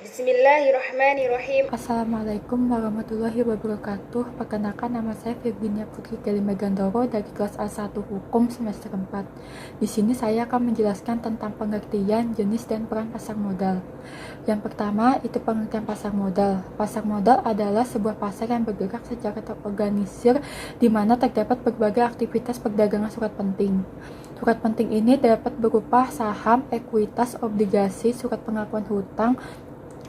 Bismillahirrahmanirrahim. Assalamualaikum warahmatullahi wabarakatuh. Perkenalkan, nama saya Virginia Putri Kelly Megandoro dari kelas A1 Hukum semester 4. Di sini saya akan menjelaskan tentang pengertian, jenis, dan peran pasar modal. Yang pertama, itu pengertian pasar modal. Pasar modal adalah sebuah pasar yang bergerak secara terorganisir di mana terdapat berbagai aktivitas perdagangan surat penting. Surat penting ini dapat berupa saham, ekuitas, obligasi, surat pengakuan hutang,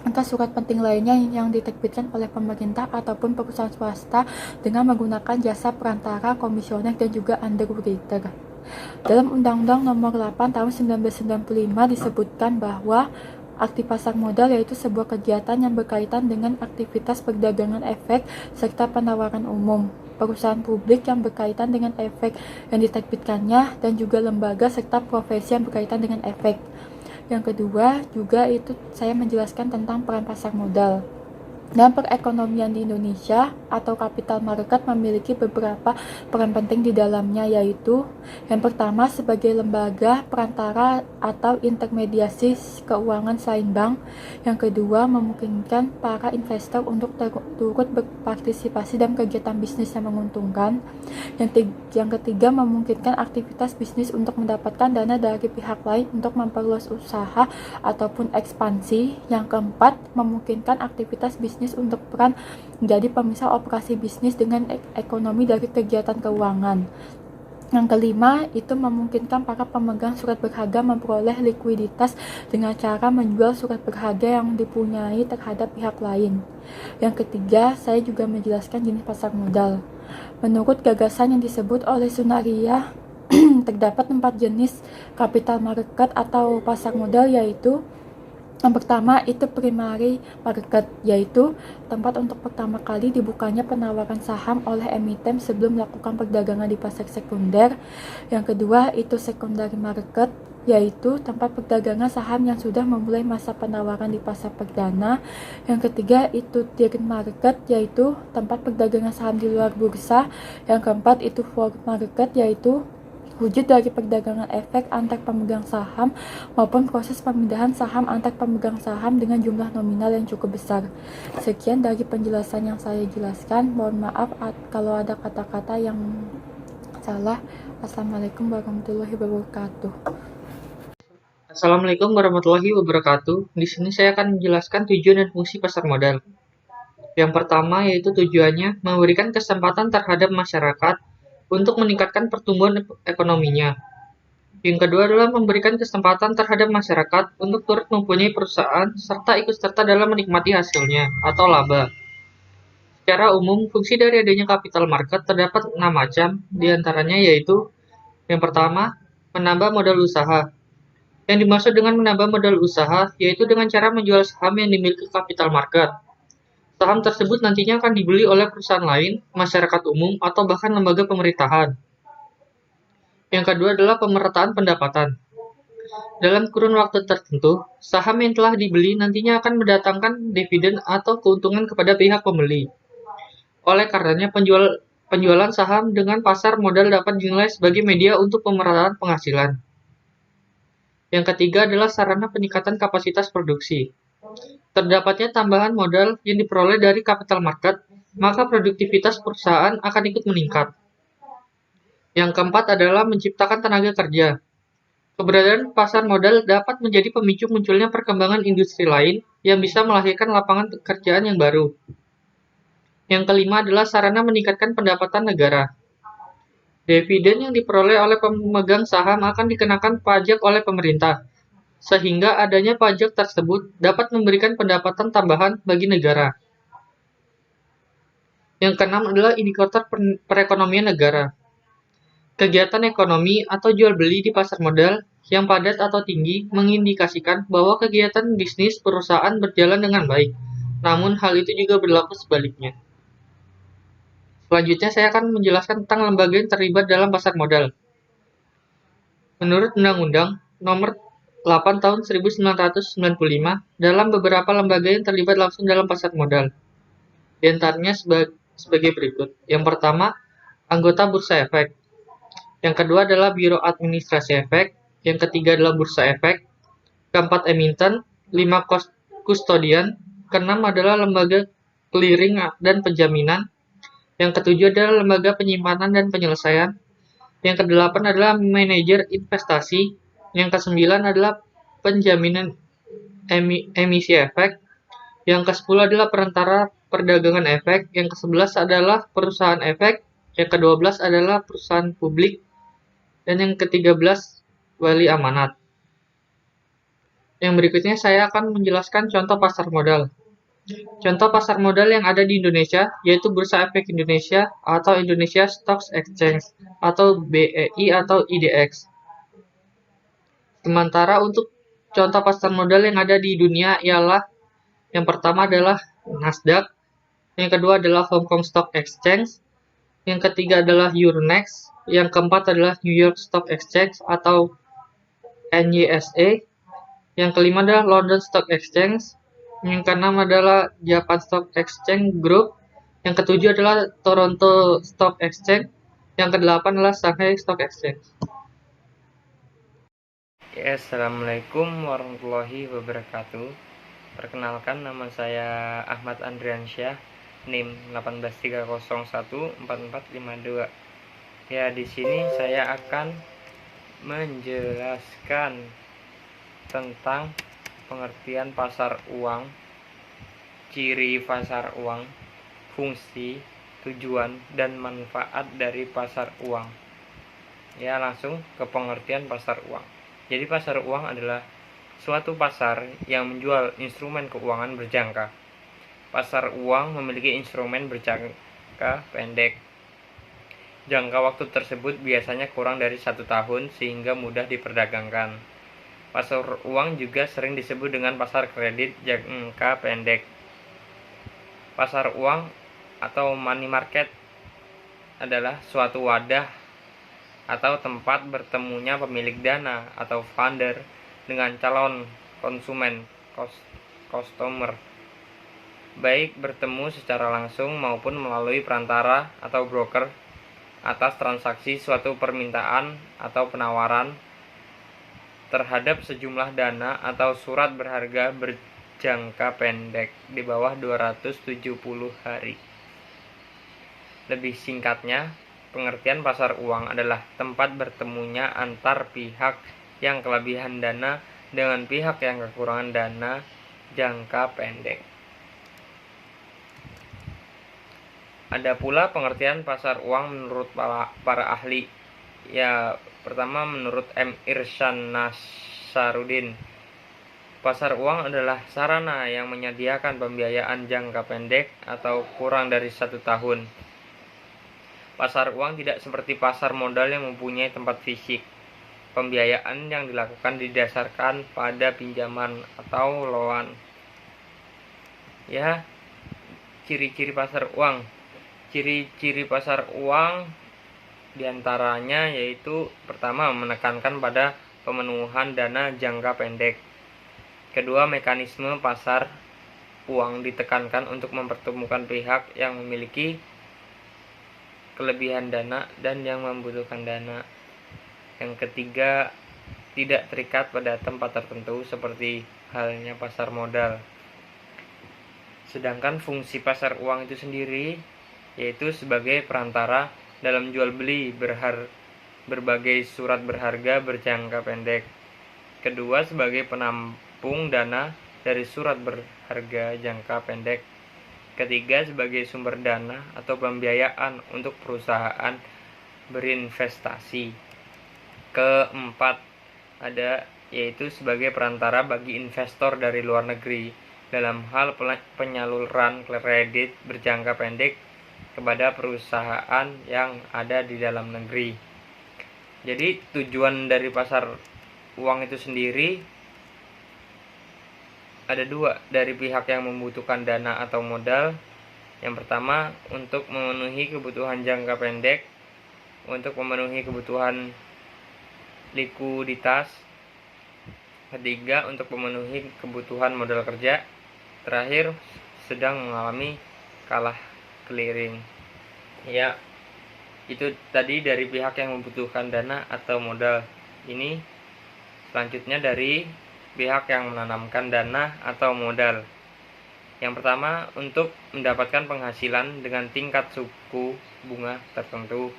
atau surat penting lainnya yang diterbitkan oleh pemerintah ataupun perusahaan swasta dengan menggunakan jasa perantara, komisioner, dan juga underwriter. Dalam Undang-Undang Nomor 8 Tahun 1995 disebutkan bahwa aktif pasar modal yaitu sebuah kegiatan yang berkaitan dengan aktivitas perdagangan efek serta penawaran umum, perusahaan publik yang berkaitan dengan efek yang diterbitkannya, dan juga lembaga serta profesi yang berkaitan dengan efek. Yang kedua juga itu saya menjelaskan tentang peran pasar modal. Dan perekonomian di Indonesia atau capital market memiliki beberapa peran penting di dalamnya, yaitu yang pertama sebagai lembaga perantara atau intermediasi keuangan selain bank. Yang kedua memungkinkan para investor untuk turut berpartisipasi dalam kegiatan bisnis yang menguntungkan. Yang ketiga memungkinkan aktivitas bisnis untuk mendapatkan dana dari pihak lain untuk memperluas usaha ataupun ekspansi. Yang keempat memungkinkan aktivitas bisnis untuk peran menjadi pemisah operasi bisnis dengan ekonomi dari kegiatan keuangan. Yang kelima, itu memungkinkan para pemegang surat berharga memperoleh likuiditas dengan cara menjual surat berharga yang dipunyai terhadap pihak lain. Yang ketiga, saya juga menjelaskan jenis pasar modal. Menurut gagasan yang disebut oleh Sunaria, terdapat 4 jenis capital market atau pasar modal, yaitu yang pertama itu primary market, yaitu tempat untuk pertama kali dibukanya penawaran saham oleh emiten sebelum melakukan perdagangan di pasar sekunder. Yang kedua itu secondary market, yaitu tempat perdagangan saham yang sudah memulai masa penawaran di pasar perdana. Yang ketiga itu third market, yaitu tempat perdagangan saham di luar bursa. Yang keempat itu forward market, yaitu wujud dari perdagangan efek antar pemegang saham maupun proses pemindahan saham antar pemegang saham dengan jumlah nominal yang cukup besar. Sekian dari penjelasan yang saya jelaskan. Mohon maaf kalau ada kata-kata yang salah. Assalamualaikum warahmatullahi wabarakatuh. Assalamualaikum warahmatullahi wabarakatuh. Di sini saya akan menjelaskan tujuan dan fungsi pasar modal. Yang pertama yaitu tujuannya memberikan kesempatan terhadap masyarakat untuk meningkatkan pertumbuhan ekonominya. Yang kedua adalah memberikan kesempatan terhadap masyarakat untuk turut mempunyai perusahaan serta ikut serta dalam menikmati hasilnya atau laba. Secara umum, fungsi dari adanya capital market terdapat 6 macam, diantaranya yaitu yang pertama, menambah modal usaha. Yang dimaksud dengan menambah modal usaha yaitu dengan cara menjual saham yang dimiliki capital market. Saham tersebut nantinya akan dibeli oleh perusahaan lain, masyarakat umum, atau bahkan lembaga pemerintahan. Yang kedua adalah pemerataan pendapatan. Dalam kurun waktu tertentu, saham yang telah dibeli nantinya akan mendatangkan dividen atau keuntungan kepada pihak pembeli. Oleh karenanya, penjualan saham dengan pasar modal dapat dinilai sebagai media untuk pemerataan penghasilan. Yang ketiga adalah sarana peningkatan kapasitas produksi. Terdapatnya tambahan modal yang diperoleh dari capital market, maka produktivitas perusahaan akan ikut meningkat. Yang keempat adalah menciptakan tenaga kerja. Keberadaan pasar modal dapat menjadi pemicu munculnya perkembangan industri lain yang bisa melahirkan lapangan pekerjaan yang baru. Yang kelima adalah sarana meningkatkan pendapatan negara. Dividen yang diperoleh oleh pemegang saham akan dikenakan pajak oleh pemerintah, sehingga adanya pajak tersebut dapat memberikan pendapatan tambahan bagi negara. Yang keenam adalah indikator perekonomian negara. Kegiatan ekonomi atau jual beli di pasar modal yang padat atau tinggi mengindikasikan bahwa kegiatan bisnis perusahaan berjalan dengan baik. Namun hal itu juga berlaku sebaliknya. Selanjutnya saya akan menjelaskan tentang lembaga yang terlibat dalam pasar modal. Menurut Undang-Undang Nomor 8 Tahun 1995, dalam beberapa lembaga yang terlibat langsung dalam pasar modal. Di antaranya sebagai berikut. Yang pertama, anggota Bursa Efek. Yang kedua adalah Biro Administrasi Efek. Yang ketiga adalah Bursa Efek. Keempat, emiten. kustodian. Keenam adalah lembaga clearing dan penjaminan. Yang ketujuh adalah lembaga penyimpanan dan penyelesaian. Yang kedelapan adalah manajer investasi. Yang kesembilan adalah penjaminan emisi efek. Yang ke-10 adalah perantara perdagangan efek. Yang ke-11 adalah perusahaan efek. Yang ke-12 adalah perusahaan publik. Dan yang ke-13 wali amanat. Yang berikutnya saya akan menjelaskan contoh pasar modal. Contoh pasar modal yang ada di Indonesia yaitu Bursa Efek Indonesia atau Indonesia Stock Exchange atau BEI atau IDX. Sementara untuk contoh pasar modal yang ada di dunia ialah yang pertama adalah Nasdaq, yang kedua adalah Hong Kong Stock Exchange, yang ketiga adalah Euronext, yang keempat adalah New York Stock Exchange atau NYSE, yang kelima adalah London Stock Exchange, yang keenam adalah Japan Stock Exchange Group, yang ketujuh adalah Toronto Stock Exchange, yang kedelapan adalah Shanghai Stock Exchange. Ya, Assalamualaikum warahmatullahi wabarakatuh. Perkenalkan, nama saya Ahmad Andriansyah, NIM 183014452. Ya, di sini saya akan menjelaskan tentang pengertian pasar uang, ciri pasar uang, fungsi, tujuan, dan manfaat dari pasar uang. Ya, langsung ke pengertian pasar uang. Jadi pasar uang adalah suatu pasar yang menjual instrumen keuangan berjangka. Pasar uang memiliki instrumen berjangka pendek. Jangka waktu tersebut biasanya kurang dari 1 tahun sehingga mudah diperdagangkan. Pasar uang juga sering disebut dengan pasar kredit jangka pendek. Pasar uang atau money market adalah suatu wadah atau tempat bertemunya pemilik dana atau funder dengan calon konsumen customer, baik bertemu secara langsung maupun melalui perantara atau broker atas transaksi suatu permintaan atau penawaran terhadap sejumlah dana atau surat berharga berjangka pendek di bawah 270 hari. Lebih singkatnya, pengertian pasar uang adalah tempat bertemunya antar pihak yang kelebihan dana dengan pihak yang kekurangan dana jangka pendek. Ada pula pengertian pasar uang menurut para ahli. Ya, pertama menurut M. Irsyad Nasaruddin, pasar uang adalah sarana yang menyediakan pembiayaan jangka pendek atau kurang dari 1 tahun. Pasar uang tidak seperti pasar modal yang mempunyai tempat fisik. Pembiayaan yang dilakukan didasarkan pada pinjaman atau loan. Ya, ciri-ciri pasar uang. Ciri-ciri pasar uang diantaranya yaitu pertama, menekankan pada pemenuhan dana jangka pendek. Kedua, mekanisme pasar uang ditekankan untuk mempertemukan pihak yang memiliki kelebihan dana dan yang membutuhkan dana. Yang ketiga, tidak terikat pada tempat tertentu seperti halnya pasar modal. Sedangkan fungsi pasar uang itu sendiri yaitu sebagai perantara dalam jual beli berbagai surat berharga berjangka pendek. Kedua, sebagai penampung dana dari surat berharga jangka pendek. Ketiga, sebagai sumber dana atau pembiayaan untuk perusahaan berinvestasi. Keempat, ada yaitu sebagai perantara bagi investor dari luar negeri dalam hal penyaluran kredit berjangka pendek kepada perusahaan yang ada di dalam negeri. Jadi tujuan dari pasar uang itu sendiri ada dua, dari pihak yang membutuhkan dana atau modal. Yang pertama, untuk memenuhi kebutuhan jangka pendek, untuk memenuhi kebutuhan likuiditas. Ketiga, untuk memenuhi kebutuhan modal kerja. Terakhir, sedang mengalami kalah clearing. Ya, itu tadi dari pihak yang membutuhkan dana atau modal. Ini selanjutnya dari pihak yang menanamkan dana atau modal. Yang pertama, untuk mendapatkan penghasilan dengan tingkat suku bunga tertentu.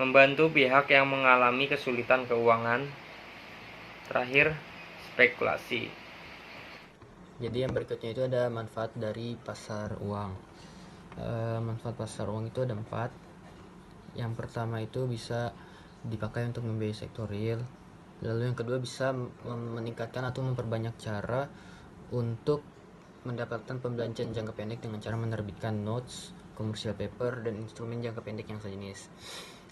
Membantu pihak yang mengalami kesulitan keuangan. Terakhir, spekulasi. Jadi yang berikutnya itu ada manfaat dari pasar uang. Manfaat pasar uang itu ada 4. Yang pertama itu bisa dipakai untuk membiayai sektor real. Lalu yang kedua bisa meningkatkan atau memperbanyak cara untuk mendapatkan pembelanjaan jangka pendek dengan cara menerbitkan notes, commercial paper, dan instrumen jangka pendek yang sejenis.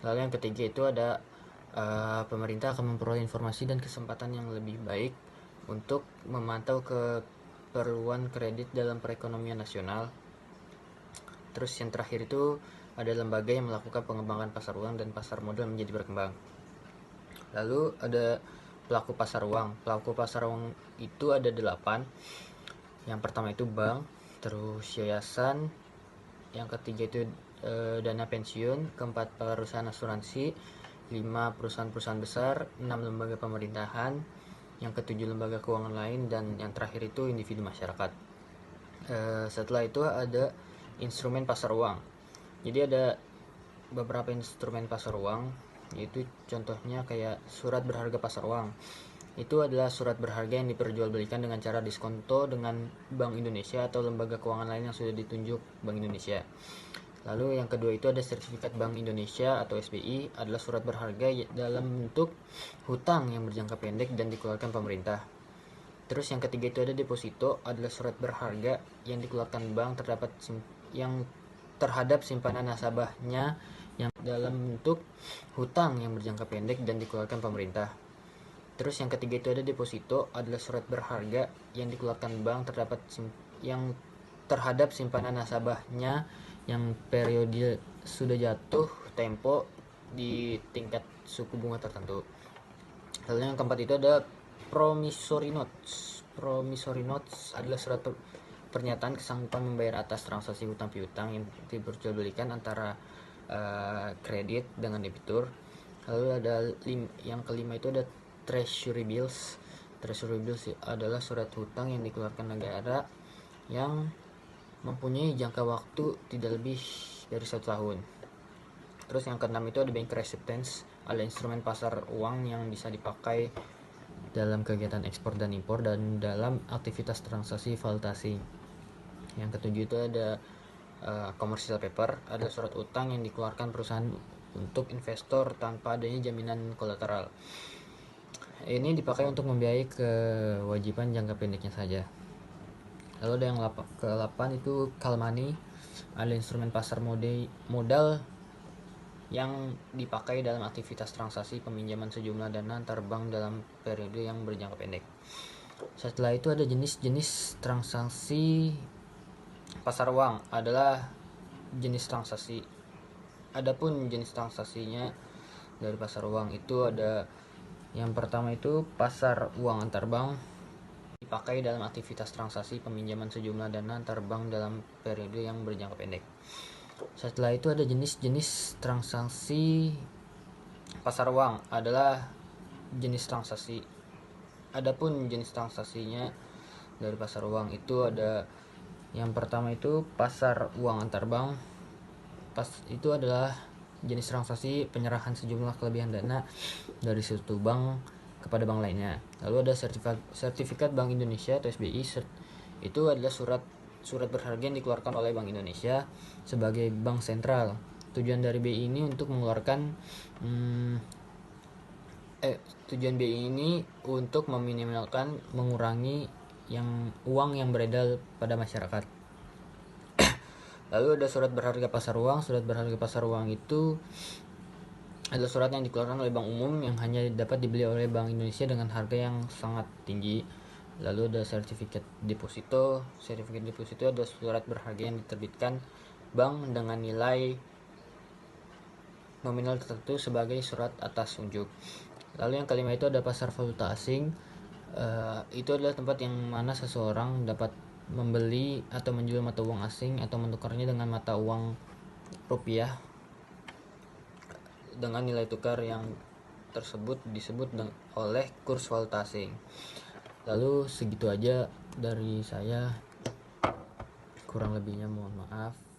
Lalu yang ketiga itu ada pemerintah akan memperoleh informasi dan kesempatan yang lebih baik untuk memantau keperluan kredit dalam perekonomian nasional. Terus yang terakhir itu ada lembaga yang melakukan pengembangan pasar uang dan pasar modal menjadi berkembang. Lalu ada pelaku pasar uang. Pelaku pasar uang itu ada 8. Yang pertama itu bank, terus yayasan, yang ketiga itu dana pensiun, keempat perusahaan asuransi, 5 perusahaan-perusahaan besar, 6 lembaga pemerintahan, yang ketujuh lembaga keuangan lain, dan yang terakhir itu individu masyarakat. Setelah itu ada instrumen pasar uang. Jadi ada beberapa instrumen pasar uang, yaitu contohnya kayak surat berharga pasar uang. Itu adalah surat berharga yang diperjualbelikan dengan cara diskonto dengan Bank Indonesia atau lembaga keuangan lain yang sudah ditunjuk Bank Indonesia. Lalu yang kedua itu ada sertifikat Bank Indonesia atau SBI, adalah surat berharga dalam bentuk hutang yang berjangka pendek dan dikeluarkan pemerintah. Terus yang ketiga itu ada deposito, adalah surat berharga yang dikeluarkan bank terhadap simpanan nasabahnya yang dalam bentuk hutang yang berjangka pendek dan dikeluarkan pemerintah. Terus yang ketiga itu ada deposito, adalah surat berharga yang dikeluarkan bank terhadap simpanan nasabahnya yang periode sudah jatuh tempo di tingkat suku bunga tertentu. Lalu yang keempat itu ada promissory notes. Promissory notes adalah surat pernyataan kesanggupan membayar atas transaksi hutang piutang yang diperjualbelikan antara kredit dengan debitur. Lalu ada yang kelima itu ada treasury bills. Treasury bills adalah surat hutang yang dikeluarkan negara yang mempunyai jangka waktu tidak lebih dari 1 tahun. Terus yang keenam itu ada bank acceptance, ada instrumen pasar uang yang bisa dipakai dalam kegiatan ekspor dan impor dan dalam aktivitas transaksi valuasi. Yang ketujuh itu ada commercial paper, adalah surat utang yang dikeluarkan perusahaan untuk investor tanpa adanya jaminan kolateral. Ini dipakai untuk membiayai kewajiban jangka pendeknya saja. Lalu ada yang ke-8 itu call money, ada instrumen pasar modal yang dipakai dalam aktivitas transaksi peminjaman sejumlah dana antar bank dalam periode yang berjangka pendek. Setelah itu ada jenis-jenis transaksi pasar uang, adalah jenis transaksi. Adapun jenis transaksinya dari pasar uang itu ada yang pertama itu pasar uang antar bank, dipakai dalam aktivitas transaksi peminjaman sejumlah dana antar bank dalam periode yang berjangka pendek. Setelah itu ada jenis-jenis transaksi pasar uang, adalah jenis transaksi. Adapun jenis transaksinya dari pasar uang itu ada yang pertama itu pasar uang antar bank. Itu adalah jenis transaksi penyerahan sejumlah kelebihan dana dari suatu bank kepada bank lainnya. Lalu ada sertifikat Bank Indonesia atau SBI. Itu adalah surat berharga yang dikeluarkan oleh Bank Indonesia sebagai bank sentral. Tujuan dari BI ini untuk mengeluarkan meminimalkan, mengurangi uang yang beredar pada masyarakat. Lalu ada surat berharga pasar uang. Surat berharga pasar uang itu adalah surat yang dikeluarkan oleh bank umum yang hanya dapat dibeli oleh Bank Indonesia dengan harga yang sangat tinggi. Lalu ada sertifikat deposito. Sertifikat deposito adalah surat berharga yang diterbitkan bank dengan nilai nominal tertentu sebagai surat atas unjuk. Lalu yang kelima itu ada pasar valuta asing. Itu adalah tempat yang mana seseorang dapat membeli atau menjual mata uang asing atau menukarnya dengan mata uang rupiah dengan nilai tukar yang tersebut disebut oleh kurs valuta asing. Lalu segitu aja dari saya, kurang lebihnya mohon maaf.